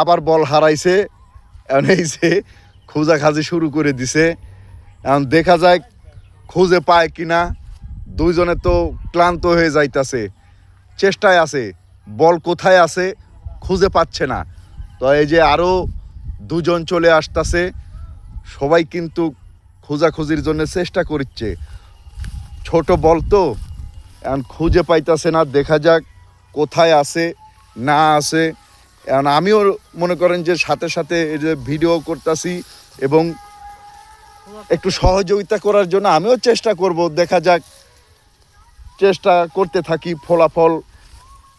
আবার বল হারাইছে, এখন এই যে খোঁজাখাজি শুরু করে দিছে। এখন দেখা যায় খুঁজে পায় কিনা। দুইজনে তো ক্লান্ত হয়ে যাইতাছে, চেষ্টায় আছে, বল কোথায় আছে খুঁজে পাচ্ছে না। তো এই যে আরও দুজন চলে আসতেছে, সবাই কিন্তু খোঁজাখুঁজির জন্য চেষ্টা করছে। ছোট বল তো এখন খুঁজে পাইতাছে না, দেখা যাক কোথায় আছে না আছে। এখন আমিও মনে করেন যে সাথে সাথে এই যে ভিডিও করতেছি এবং একটু সহযোগিতা করার জন্য আমিও চেষ্টা করব। দেখা যাক, চেষ্টা করতে থাকি ফলাফল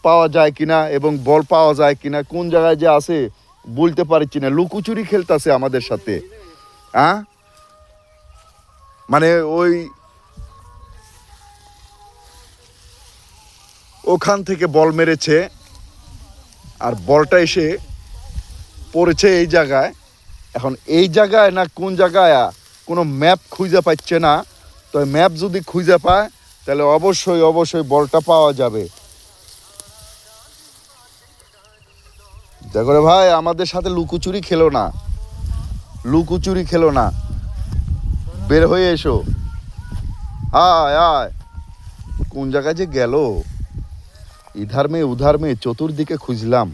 পাওয়া যায় কিনা এবং বল পাওয়া যায় কিনা। কোন জায়গায় যে আছে বলতে পারছি না। লুকোচুরি খেলতেছে আমাদের সাথে, হ্যাঁ, মানে ওই ওখান থেকে বল মেরেছে আর বলটা এসে পড়েছে এই জায়গায়। এখন এই জায়গায় না কোন জায়গায় কোনো ম্যাপ খুঁজে পাচ্ছে না। তো ম্যাপ যদি খুঁজে পায় তাহলে অবশ্যই অবশ্যই বলটা পাওয়া যাবে। দেখো রে ভাই, আমাদের সাথে লুকোচুরি খেলো না, লুকোচুরি খেলো না, বের হয়ে এসো। আয় আয়, কোন জায়গায় যে গেল, ইধার মেয়ে উধার মেয়ে চতুর্দিকে খুঁজলাম,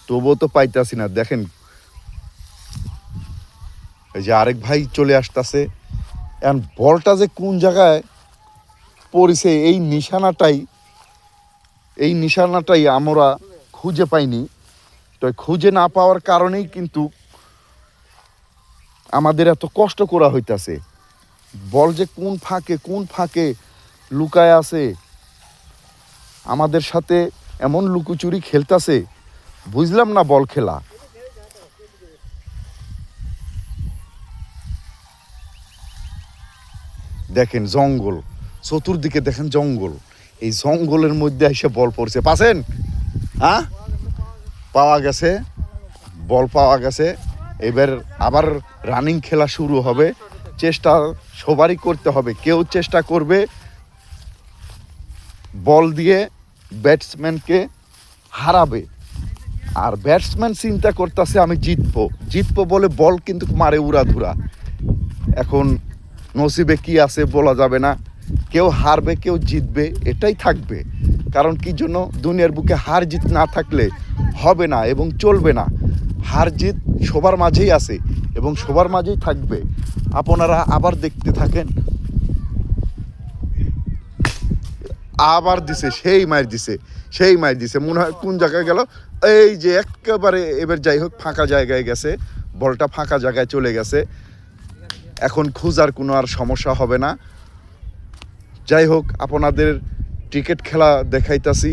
তবুও তো পাইতাছি না। দেখেন এই যে আরেক ভাই চলে আসতেছে। এখন বলটা যে কোন জায়গায় পড়েছে এই নিশানাটাই আমরা খুঁজে পাইনি। তো খুঁজে না পাওয়ার কারণেই কিন্তু আমাদের এত কষ্ট করা হইতাছে। বল যে কোন ফাঁকে লুকায় আছে, আমাদের সাথে এমন লুকোচুরি খেলতাছে, বুঝলাম না বল খেলা। দেখেন জঙ্গল, চতুর্দিকে দেখেন জঙ্গল, এই জঙ্গলের মধ্যে এসে বল পড়ছে। পাচ্ছেন? হ্যাঁ, পাওয়া গেছে, বল পাওয়া গেছে। এবার আবার রানিং খেলা শুরু হবে। চেষ্টা সবারই করতে হবে। কেউ চেষ্টা করবে বল দিয়ে ব্যাটসম্যানকে হারাবে, আর ব্যাটসম্যান চিন্তা করতেছে আমি জিতবো বলে বল কিন্তু মারে উড়াধুরা। এখন নসিবে কি আছে বলা যাবে না। কেউ হারবে কেউ জিতবে, এটাই থাকবে। কারণ কি জন্য, দুনিয়ার বুকে হার জিত না থাকলে হবে না এবং চলবে না। হার জিত সবার মাঝেই আছে এবং সবার মাঝেই থাকবে। আপনারা আবার দেখতে থাকেন। আবার দিছে, সেই মায়ের দিছে, মনে হয় কোন জায়গায় গেল। এই যে একেবারে এবার যাই হোক ফাঁকা জায়গায় গেছে, বলটা ফাঁকা জায়গায় চলে গেছে। এখন খোঁজার কোনো আর সমস্যা হবে না। যাই হোক, আপনাদের ক্রিকেট খেলা দেখাইতাছি।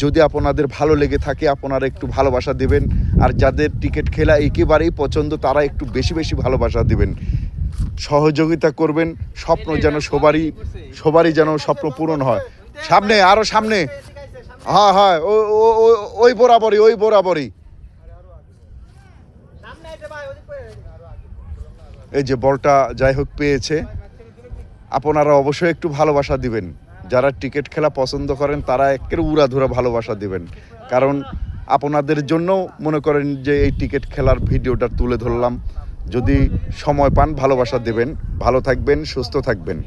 যদি আপনাদের ভালো লেগে থাকে আপনারা একটু ভালোবাসা দেবেন, আর যাদের ক্রিকেট খেলা একেবারেই পছন্দ তারা একটু বেশি বেশি ভালোবাসা দেবেন, সহযোগিতা করবেন। স্বপ্ন যেন সবারই যেন স্বপ্ন পূরণ হয়। সামনে, আরো সামনে, হ্যাঁ হ্যাঁ, ওই বরাবরই এই যে বলটা যাই হোক পেয়েছে। আপনারা অবশ্যই একটু ভালোবাসা দিবেন। যারা ক্রিকেট খেলা পছন্দ করেন তারা একের উড়াধুরা ভালোবাসা দিবেন। কারণ আপনাদের জন্য মনে করেন যে এই ক্রিকেট খেলার ভিডিওটা তুলে ধরলাম। যদি সময় পান ভালোবাসা দেবেন। ভালো থাকবেন, সুস্থ থাকবেন।